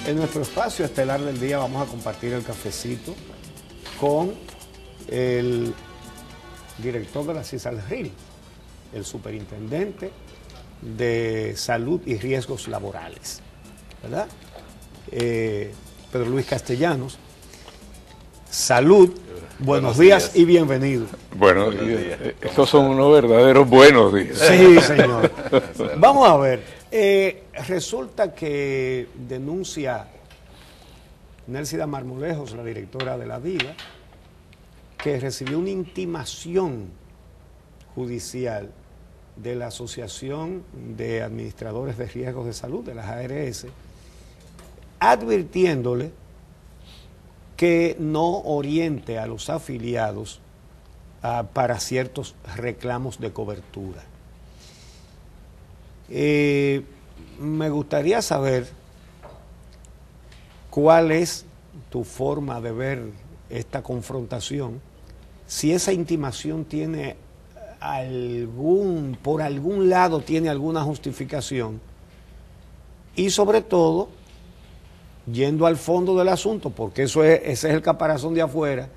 En nuestro espacio estelar del día vamos a compartir el cafecito con el director de la CISALRIL, el superintendente de Salud y Riesgos Laborales, ¿verdad? Pedro Luis Castellanos. Salud, buenos días y bienvenido. Buenos días. Estos son unos verdaderos buenos días. Sí, señor. Vamos a ver. Resulta que denuncia Nélcida Marmolejos, la directora de la DIVA, que recibió una intimación judicial de la Asociación de Administradores de Riesgos de Salud, de las ARS, advirtiéndole que no oriente a los afiliados para ciertos reclamos de cobertura. Me gustaría saber cuál es tu forma de ver esta confrontación, si esa intimación tiene por algún lado tiene alguna justificación, y sobre todo, yendo al fondo del asunto, porque ese es el caparazón de afuera,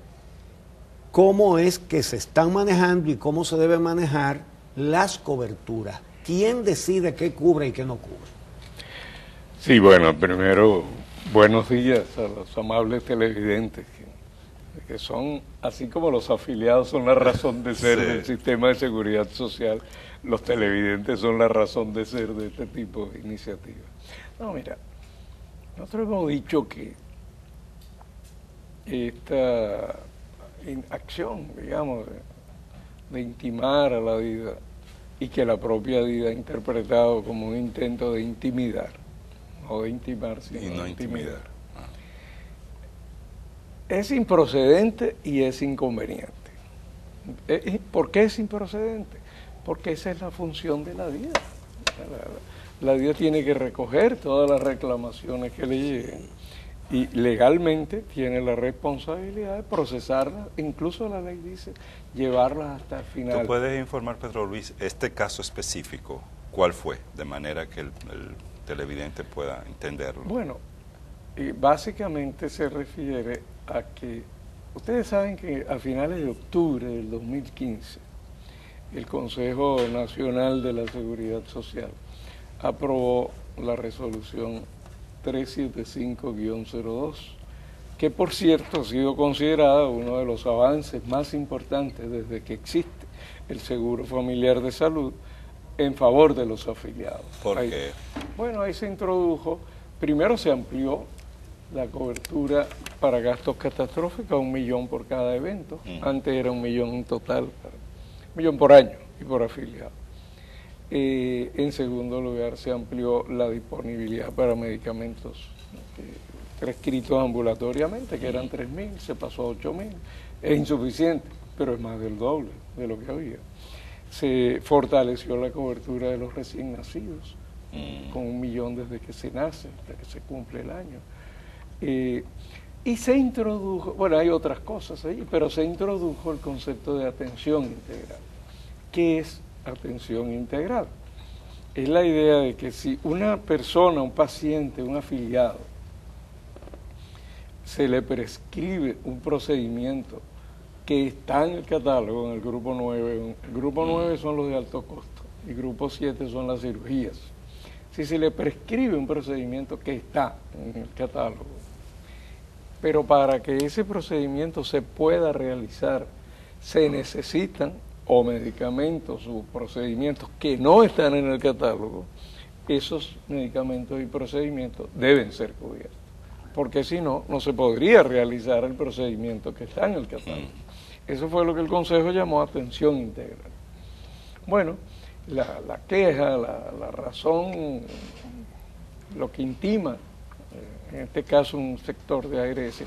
cómo es que se están manejando y cómo se deben manejar las coberturas. ¿Quién decide qué cubre y qué no cubre? Sí, bueno, primero, buenos días a los amables televidentes, que son, así como los afiliados son la razón de ser del sistema de seguridad social, los televidentes son la razón de ser de este tipo de iniciativas. No, mira, nosotros hemos dicho que esta acción, digamos, de intimar a la DIVA, y que la propia DIVA ha interpretado como un intento de intimidar, no de intimar, sino y no de intimidar. Es improcedente y es inconveniente. ¿Por qué es improcedente? Porque esa es la función de la DIVA. La DIVA tiene que recoger todas las reclamaciones que le lleguen y legalmente tiene la responsabilidad de procesarlas, incluso la ley dice llevarlas hasta el final. ¿Tú puedes informar, Pedro Luis, este caso específico, cuál fue, de manera que el televidente pueda entenderlo? Bueno, básicamente se refiere a que, ustedes saben que a finales de octubre del 2015, el Consejo Nacional de la Seguridad Social aprobó la resolución 375-02, que por cierto ha sido considerada uno de los avances más importantes desde que existe el Seguro Familiar de Salud en favor de los afiliados. ¿Por qué? Bueno, ahí se introdujo, primero se amplió la cobertura para gastos catastróficos a 1 millón por cada evento. Antes era 1 millón en total, 1 millón por año y por afiliado. En segundo lugar, se amplió la disponibilidad para medicamentos prescritos ambulatoriamente, que eran 3.000, se pasó a 8.000. Es insuficiente, pero es más del doble de lo que había. Se fortaleció la cobertura de los recién nacidos, con 1 millón desde que se nace hasta que se cumple el año. Y se introdujo, bueno, hay otras cosas ahí, pero se introdujo el concepto de atención integral. ¿Qué es atención integral? Es la idea de que si una persona, un paciente, un afiliado, se le prescribe un procedimiento que está en el catálogo, en el grupo 9, el grupo 9 son los de alto costo, y el grupo 7 son las cirugías. Si se le prescribe un procedimiento que está en el catálogo, pero para que ese procedimiento se pueda realizar, se necesitan o medicamentos o procedimientos que no están en el catálogo, esos medicamentos y procedimientos deben ser cubiertos, porque si no, no se podría realizar el procedimiento que está en el catálogo. Eso fue lo que el Consejo llamó atención integral. Bueno, la queja, la razón, lo que intima, en este caso un sector de ARS,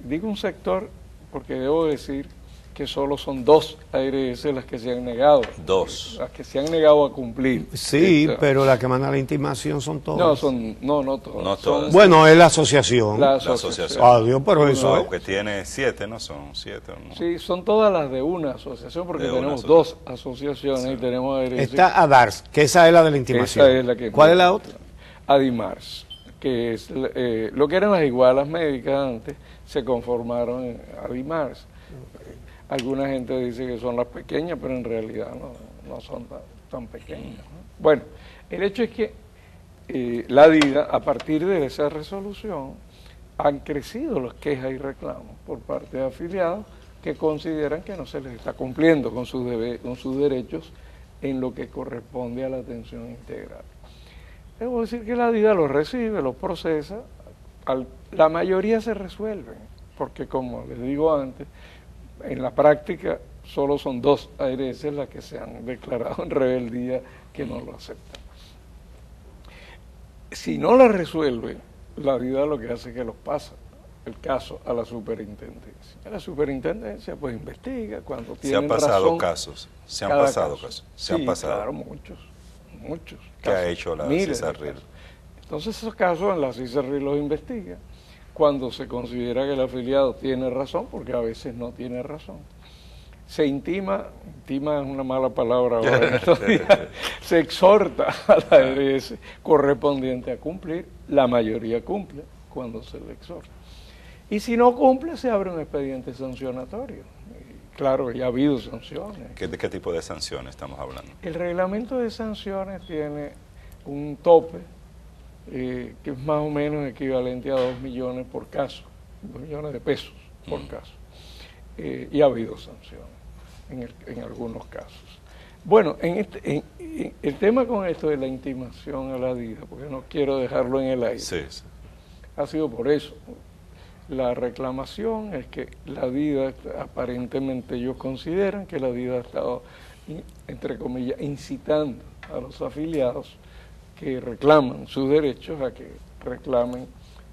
digo un sector porque debo decir que solo son 2 ARS las que se han negado. 2. Las que se han negado a cumplir. Sí, pero la que manda la intimación son todas. No todas. No todas. Bueno, es la asociación. La asociación. Adiós, pero eso es. Aunque tiene 7, ¿no son 7? ¿No? Sí, son todas las de una asociación, porque De tenemos 2 asociaciones y tenemos ARS. Está ADARS, que esa es la de la intimación. Esa es la que... ¿Cuál es la otra? ADIMARS. que es lo que eran las igualas médicas antes, se conformaron en Adimars. Alguna gente dice que son las pequeñas, pero en realidad no son tan pequeñas, ¿no? Bueno, el hecho es que la DIDA, a partir de esa resolución, han crecido las quejas y reclamos por parte de afiliados que consideran que no se les está cumpliendo con sus derechos en lo que corresponde a la atención integral. Debo decir que la DIDA los recibe, los procesa, la mayoría se resuelven, porque como les digo antes, en la práctica solo son 2 ARS las que se han declarado en rebeldía que no lo aceptan. Si no la resuelven, la DIDA lo que hace es que los pasa el caso a la superintendencia. La superintendencia pues investiga cuando tienen razón. Se han pasado casos, se han pasado casos. Se han pasado. Claro, muchos. ¿Qué ha hecho la CISARRIL? Entonces esos casos en la CISARRIL los investiga cuando se considera que el afiliado tiene razón, porque a veces no tiene razón. Se intima es una mala palabra ahora en estos días, se exhorta a la ARS correspondiente a cumplir, la mayoría cumple cuando se le exhorta. Y si no cumple, se abre un expediente sancionatorio. Y claro, ya ha habido sanciones. ¿De qué tipo de sanciones estamos hablando? El reglamento de sanciones tiene un tope que es más o menos equivalente a 2 millones por caso, 2 millones de pesos por caso. Y ha habido sanciones en algunos casos. Bueno, el tema con esto de la intimación a la DIDA, porque no quiero dejarlo en el aire, sí. Ha sido por eso. La reclamación es que la DIDA, aparentemente ellos consideran que la DIDA ha estado, entre comillas, incitando a los afiliados que reclaman sus derechos a que reclamen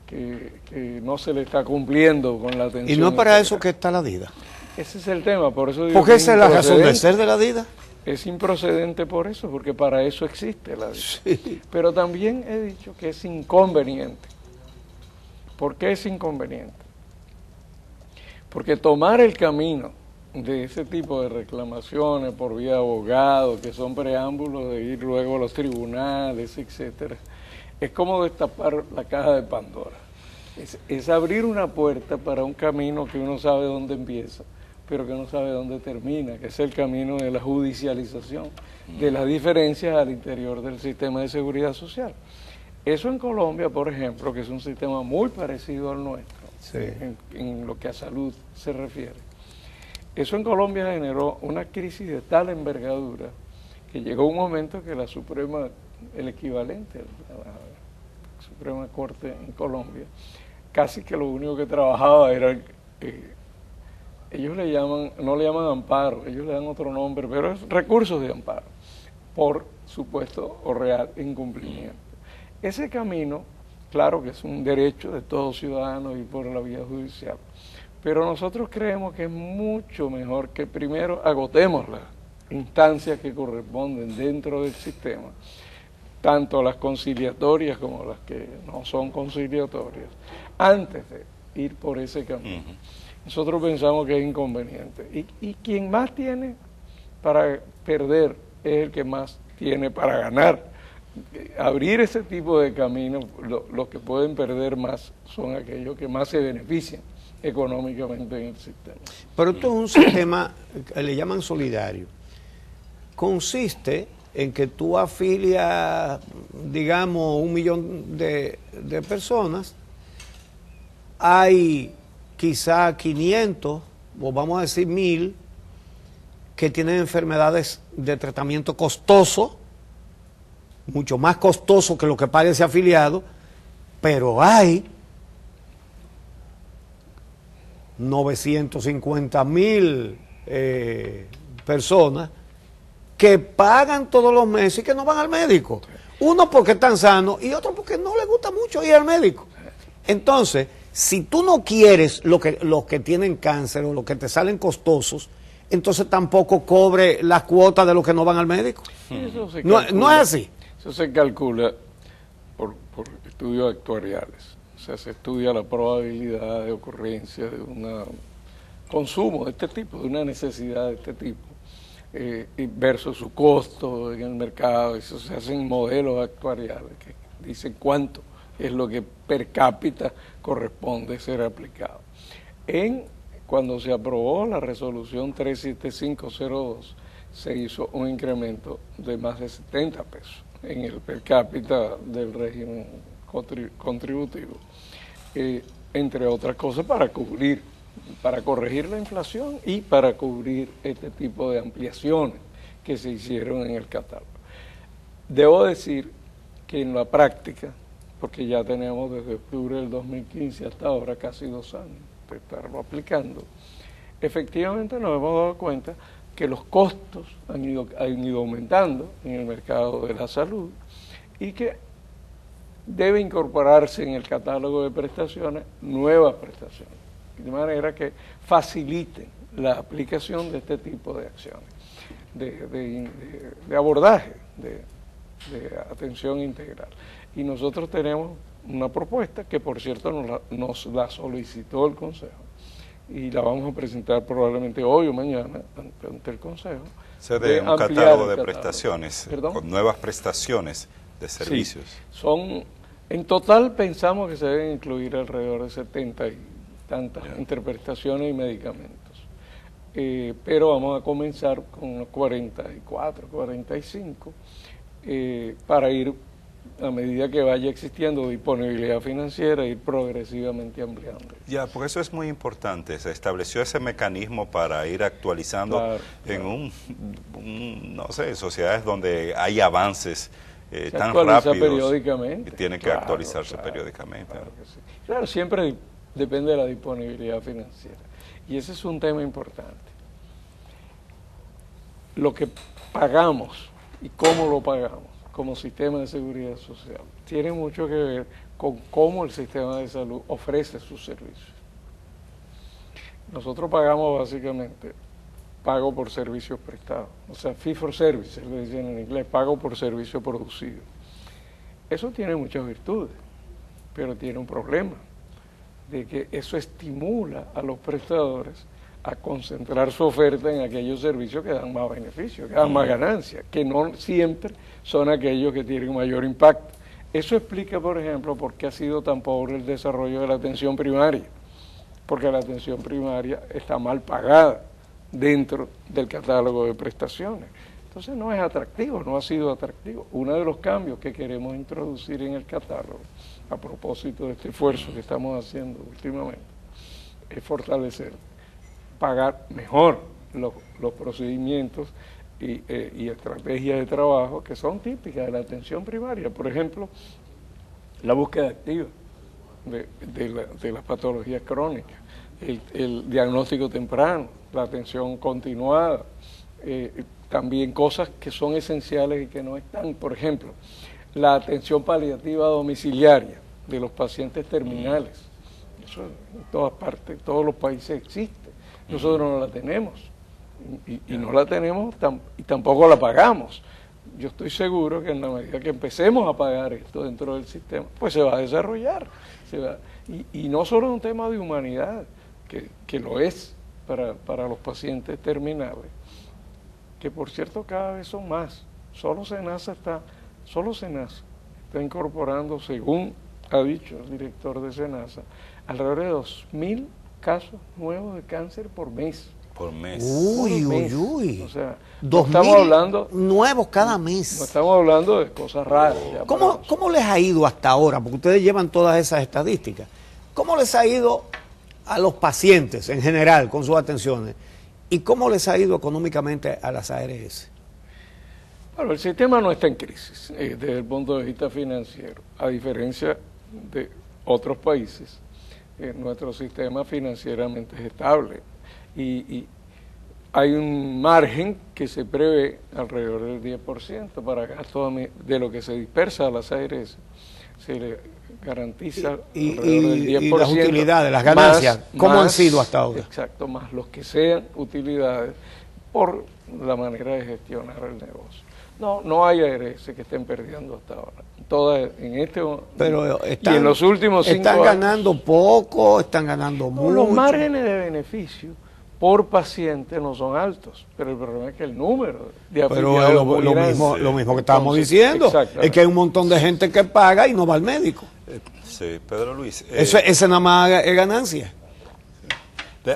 que no se le está cumpliendo con la atención. Y no es para eso que está la DIDA. Ese es el tema, por eso digo. Porque esa es la razón de ser de la DIDA. Es improcedente por eso, porque para eso existe la DIDA. Sí. Pero también he dicho que es inconveniente. ¿Por qué es inconveniente? Porque tomar el camino de ese tipo de reclamaciones por vía de abogado, que son preámbulos de ir luego a los tribunales, etcétera, es como destapar la caja de Pandora. Es abrir una puerta para un camino que uno sabe dónde empieza, pero que no sabe dónde termina, que es el camino de la judicialización de las diferencias al interior del sistema de seguridad social. Eso en Colombia, por ejemplo, que es un sistema muy parecido al nuestro, sí, en lo que a salud se refiere. Eso en Colombia generó una crisis de tal envergadura que llegó un momento que la Suprema, el equivalente a la Suprema Corte en Colombia, casi que lo único que trabajaba era, ellos le llaman, no le llaman amparo, ellos le dan otro nombre, pero es recursos de amparo, por supuesto o real incumplimiento. Ese camino, claro que es un derecho de todos ciudadanos y por la vía judicial, pero nosotros creemos que es mucho mejor que primero agotemos las instancias que corresponden dentro del sistema, tanto las conciliatorias como las que no son conciliatorias, antes de ir por ese camino. Nosotros pensamos que es inconveniente. Y quien más tiene para perder es el que más tiene para ganar. Abrir ese tipo de caminos, los que pueden perder más son aquellos que más se benefician económicamente en el sistema. Pero esto es un sistema que le llaman solidario. Consiste en que tú afilias, digamos, 1 millón de personas, hay quizá 500, o vamos a decir 1000, que tienen enfermedades de tratamiento costoso, mucho más costoso que lo que paga ese afiliado, pero hay 950,000 personas que pagan todos los meses y que no van al médico. Uno porque están sanos y otro porque no les gusta mucho ir al médico. Entonces, si tú no quieres los que tienen cáncer o los que te salen costosos, entonces tampoco cobre la cuota de los que no van al médico. No es así. Eso se calcula por estudios actuariales. O sea, se estudia la probabilidad de ocurrencia de un consumo de este tipo, de una necesidad de este tipo, versus su costo en el mercado. Eso se hacen modelos actuariales que dicen cuánto es lo que per cápita corresponde ser aplicado. Cuando se aprobó la resolución 37502, se hizo un incremento de más de 70 pesos en el per cápita del régimen contributivo, entre otras cosas para corregir la inflación y para cubrir este tipo de ampliaciones que se hicieron en el catálogo. Debo decir que en la práctica, porque ya tenemos desde octubre del 2015 hasta ahora casi 2 años de estarlo aplicando, efectivamente nos hemos dado cuenta que los costos han ido aumentando en el mercado de la salud y que debe incorporarse en el catálogo de prestaciones nuevas prestaciones, de manera que faciliten la aplicación de este tipo de acciones, de abordaje, de atención integral. Y nosotros tenemos una propuesta que, por cierto, nos la solicitó el Consejo y la vamos a presentar probablemente hoy o mañana ante el Consejo. De un catálogo de prestaciones, con nuevas prestaciones de servicios. Sí, en total pensamos que se deben incluir alrededor de 70 y tantas interpretaciones y medicamentos. Pero vamos a comenzar con unos 44, 45, para ir, a medida que vaya existiendo disponibilidad financiera, ir progresivamente ampliando. Ya, por eso es muy importante. Se estableció ese mecanismo para ir actualizando en no sé, sociedades donde hay avances tan rápidos periódicamente. Y tiene que actualizarse periódicamente. Claro, que sí. Claro, siempre depende de la disponibilidad financiera. Y ese es un tema importante. Lo que pagamos y cómo lo pagamos como sistema de seguridad social tiene mucho que ver con cómo el sistema de salud ofrece sus servicios. Nosotros pagamos básicamente pago por servicios prestados, o sea, fee for service, se le dicen en inglés, pago por servicio producido. Eso tiene muchas virtudes, pero tiene un problema, de que eso estimula a los prestadores a concentrar su oferta en aquellos servicios que dan más beneficios, que dan más ganancias, que no siempre son aquellos que tienen mayor impacto. Eso explica, por ejemplo, por qué ha sido tan pobre el desarrollo de la atención primaria, porque la atención primaria está mal pagada dentro del catálogo de prestaciones. Entonces no es atractivo, no ha sido atractivo. Uno de los cambios que queremos introducir en el catálogo, a propósito de este esfuerzo que estamos haciendo últimamente, es fortalecer, pagar mejor los procedimientos y estrategias de trabajo que son típicas de la atención primaria. Por ejemplo, la búsqueda activa de las patologías crónicas, el diagnóstico temprano, la atención continuada, también cosas que son esenciales y que no están. Por ejemplo, la atención paliativa domiciliaria de los pacientes terminales. Eso en todas partes, en todos los países existe. Nosotros no la tenemos y no la tenemos y tampoco la pagamos. Yo estoy seguro que en la medida que empecemos a pagar esto dentro del sistema, pues se va a desarrollar. Y no solo es un tema de humanidad, que lo es para los pacientes terminales, que por cierto cada vez son más. Solo SENASA está incorporando, según ha dicho el director de SENASA, alrededor de 2.000 casos nuevos de cáncer por mes. Por mes. Uy. O sea, 2.000 estamos hablando nuevos cada mes. No estamos hablando de cosas raras. ¿Cómo les ha ido hasta ahora? Porque ustedes llevan todas esas estadísticas. ¿Cómo les ha ido a los pacientes en general con sus atenciones? ¿Y cómo les ha ido económicamente a las ARS? Bueno, el sistema no está en crisis desde el punto de vista financiero, a diferencia de otros países. Nuestro sistema financieramente es estable y hay un margen que se prevé alrededor del 10% para gastos de lo que se dispersa a las ARS. Se le garantiza alrededor del 10%. Y las utilidades, las ganancias, ¿cómo han sido hasta ahora? Exacto, más los que sean utilidades por la manera de gestionar el negocio. No hay ARS que estén perdiendo hasta ahora. Todas en este pero y en los últimos 5 años. ¿Están ganando poco? ¿Están ganando mucho? Los márgenes de beneficio por paciente no son altos, pero el problema es que el número de Pero afiliados lo mismo que estábamos diciendo, es que hay un montón de gente que paga y no va al médico. Sí, Pedro Luis. Ese nada más es ganancia.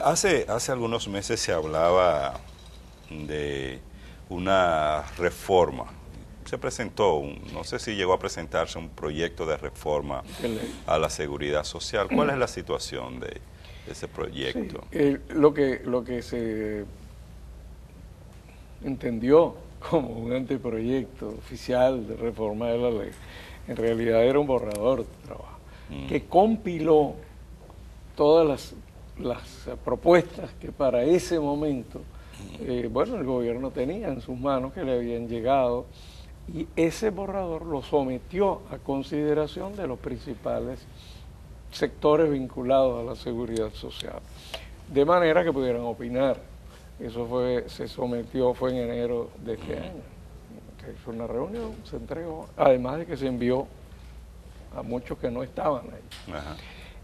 Hace algunos meses se hablaba de una reforma. Se presentó, no sé si llegó a presentarse un proyecto de reforma a la seguridad social. ¿Cuál es la situación de ese proyecto? Sí, lo que se entendió como un anteproyecto oficial de reforma de la ley, en realidad era un borrador de trabajo, que compiló todas las propuestas que para ese momento, el gobierno tenía en sus manos, que le habían llegado, y ese borrador lo sometió a consideración de los principales sectores vinculados a la seguridad social, de manera que pudieran opinar. Eso se sometió en enero de este año, que fue una reunión, se entregó, además de que se envió a muchos que no estaban ahí. Ajá.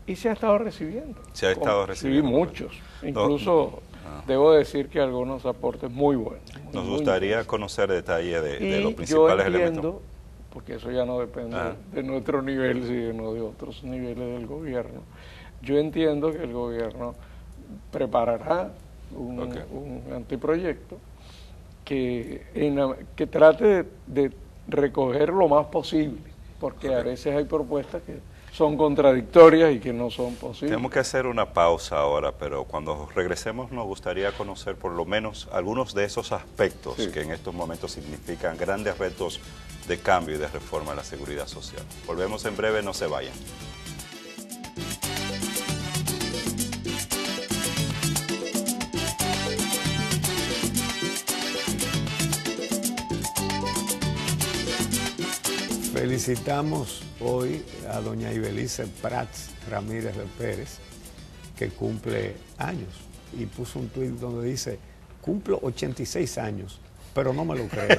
Y se ha estado recibiendo. Se ha estado recibiendo. Sí, muchos. Incluso debo decir que algunos aportes muy buenos. Nos gustaría conocer detalles de los principales elementos. Porque eso ya no depende de nuestro nivel, sino de otros niveles del gobierno. Yo entiendo que el gobierno preparará un anteproyecto que trate de recoger lo más posible, porque a veces hay propuestas que son contradictorias y que no son posibles. Tenemos que hacer una pausa ahora, pero cuando regresemos nos gustaría conocer por lo menos algunos de esos aspectos que en estos momentos significan grandes retos de cambio y de reforma a la seguridad social. Volvemos en breve, no se vayan. Felicitamos hoy a doña Ibelice Prats Ramírez de Pérez, que cumple años, y puso un tuit donde dice: cumplo 86 años, pero no me lo creo.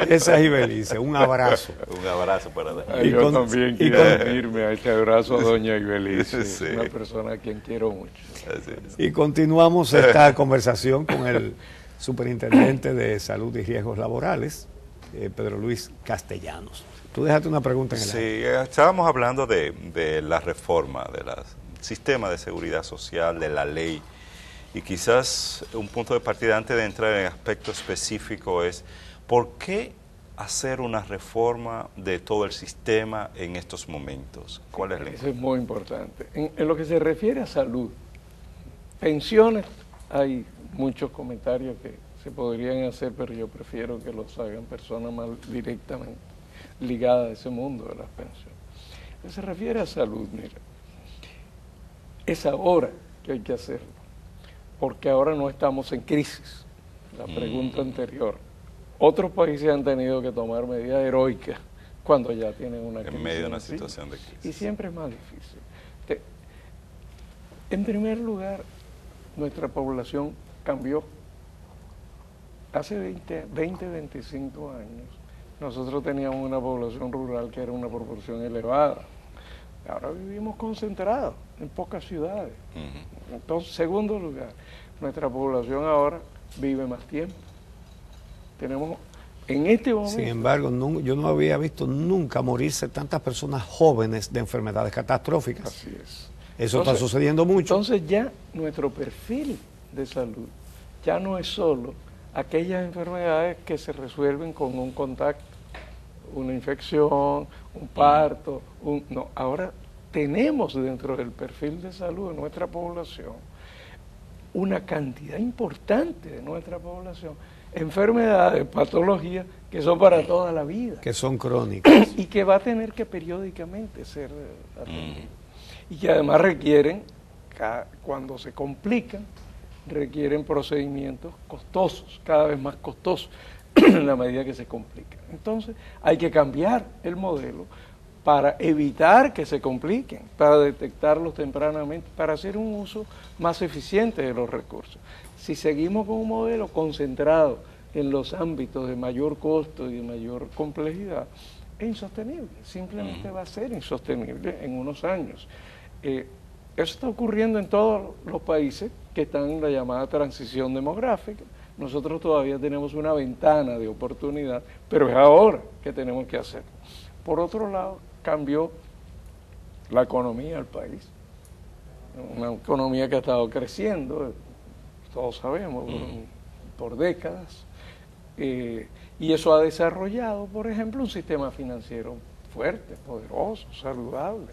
Esa es Ibelice, un abrazo. Un abrazo para ella. Yo también quiero unirme a este abrazo a doña Ibelice, sí. Es una persona a quien quiero mucho. Y continuamos esta conversación con el superintendente de Salud y Riesgos Laborales, Pedro Luis Castellanos. Tú dejaste una pregunta en el aire. Sí, estábamos hablando de la reforma del sistema de seguridad social, de la ley, y quizás un punto de partida antes de entrar en aspecto específico es ¿por qué hacer una reforma de todo el sistema en estos momentos? ¿Cuál es la Eso es muy importante. En lo que se refiere a salud, pensiones, hay muchos comentarios que se podrían hacer, pero yo prefiero que los hagan personas más directamente ligadas a ese mundo de las pensiones. Lo que se refiere a salud, mira, es ahora que hay que hacerlo, porque ahora no estamos en crisis. La pregunta anterior, otros países han tenido que tomar medidas heroicas cuando ya tienen una crisis. En medio de una situación de crisis. Y siempre es más difícil. En primer lugar, nuestra población cambió. Hace 25 años, nosotros teníamos una población rural que era una proporción elevada. Ahora vivimos concentrados en pocas ciudades. Entonces, segundo lugar, nuestra población ahora vive más tiempo. Tenemos, en este momento... Sin embargo, yo no había visto nunca morirse tantas personas jóvenes de enfermedades catastróficas. Así es. Eso está sucediendo mucho. Entonces ya nuestro perfil de salud ya no es solo aquellas enfermedades que se resuelven con un contacto, una infección, un parto, no, ahora tenemos dentro del perfil de salud de nuestra población una cantidad importante de nuestra población, enfermedades, patologías que son para toda la vida. Que son crónicas. Y que va a tener que periódicamente ser atendidas. Y que además requieren, cuando se complican, requieren procedimientos costosos, cada vez más costosos, en la medida que se complican. Entonces, hay que cambiar el modelo para evitar que se compliquen, para detectarlos tempranamente, para hacer un uso más eficiente de los recursos. Si seguimos con un modelo concentrado en los ámbitos de mayor costo y de mayor complejidad, es insostenible, simplemente va a ser insostenible en unos años. Eso está ocurriendo en todos los países que están en la llamada transición demográfica. Nosotros todavía tenemos una ventana de oportunidad, pero es ahora que tenemos que hacerlo. Por otro lado, cambió la economía del país. Una economía que ha estado creciendo, todos sabemos, por décadas. Y eso ha desarrollado, por ejemplo, un sistema financiero fuerte, poderoso, saludable.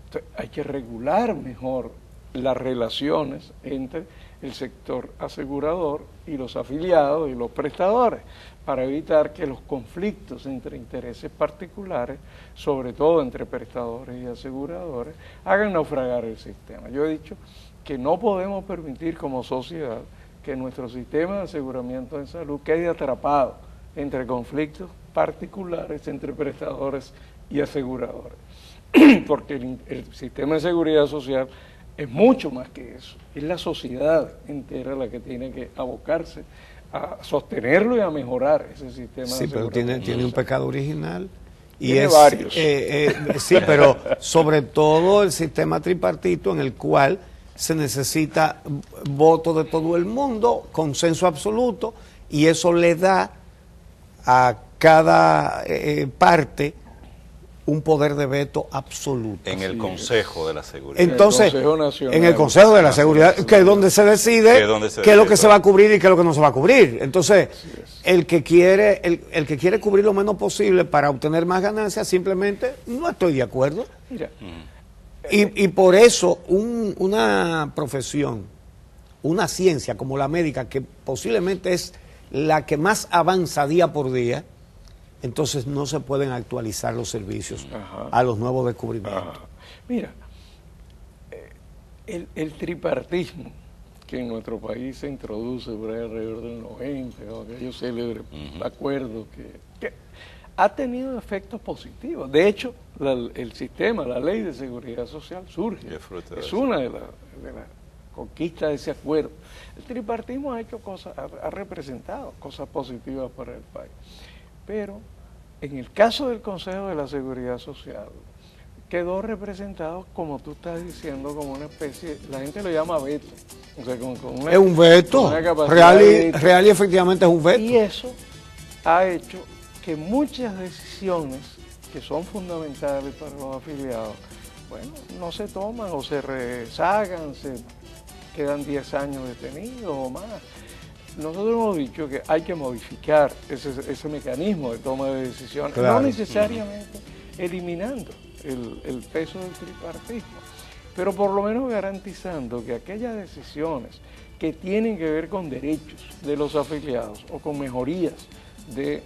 Entonces, hay que regular mejor las relaciones entre el sector asegurador y los afiliados y los prestadores, para evitar que los conflictos entre intereses particulares, sobre todo entre prestadores y aseguradores, hagan naufragar el sistema. Yo he dicho que no podemos permitir como sociedad que nuestro sistema de aseguramiento en salud quede atrapado entre conflictos particulares entre prestadores y aseguradores. Porque el sistema de seguridad social es mucho más que eso. Es la sociedad entera la que tiene que abocarse a sostenerlo y a mejorar ese sistema. Sí, pero tiene un pecado original. Y tiene varios. Sí, pero sobre todo el sistema tripartito, en el cual se necesita voto de todo el mundo, consenso absoluto, y eso le da a cada parte un poder de veto absoluto. En el Consejo de la Seguridad. Entonces, en el Consejo de la Seguridad, que es donde se decide qué es lo que se va a cubrir y qué es lo que no se va a cubrir. Entonces, el que quiere cubrir lo menos posible para obtener más ganancias, simplemente no estoy de acuerdo. Mira, y por eso una profesión, una ciencia como la médica, que posiblemente es la que más avanza día por día, entonces no se pueden actualizar los servicios a los nuevos descubrimientos. Mira, el tripartismo que en nuestro país se introduce por ahí alrededor del 90, aquellos célebres acuerdos que ha tenido efectos positivos. De hecho, el sistema, la ley de seguridad social surge. Es una de las conquistas de ese acuerdo. El tripartismo ha hecho cosas, ha representado cosas positivas para el país. Pero en el caso del Consejo de la Seguridad Social, quedó representado, como tú estás diciendo, como una especie, la gente lo llama veto. O sea, es un veto. Real y efectivamente es un veto. Y eso ha hecho que muchas decisiones que son fundamentales para los afiliados, bueno, no se toman o se rezagan, se quedan 10 años detenidos o más. Nosotros hemos dicho que hay que modificar ese mecanismo de toma de decisiones, claro, no necesariamente eliminando el peso del tripartismo, pero por lo menos garantizando que aquellas decisiones que tienen que ver con derechos de los afiliados o con mejorías de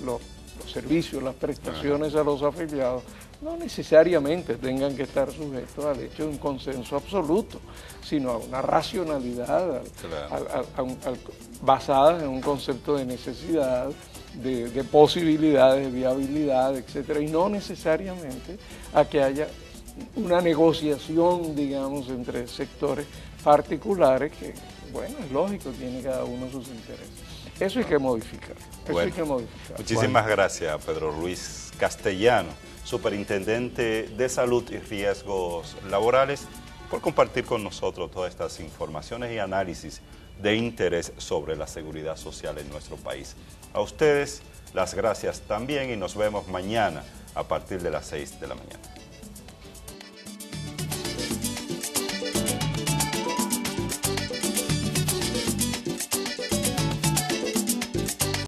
los servicios, las prestaciones a los afiliados, no necesariamente tengan que estar sujetos al hecho de un consenso absoluto, sino a una racionalidad basada en un concepto de necesidad, de posibilidades, de viabilidad, etcétera, y no necesariamente a que haya una negociación, digamos, entre sectores particulares que, bueno, es lógico, tiene cada uno sus intereses. Eso hay que modificar. Muchísimas gracias, Pedro Luis Castellano, Superintendente de Salud y Riesgos Laborales, por compartir con nosotros todas estas informaciones y análisis de interés sobre la seguridad social en nuestro país. A ustedes las gracias también y nos vemos mañana a partir de las 6 de la mañana.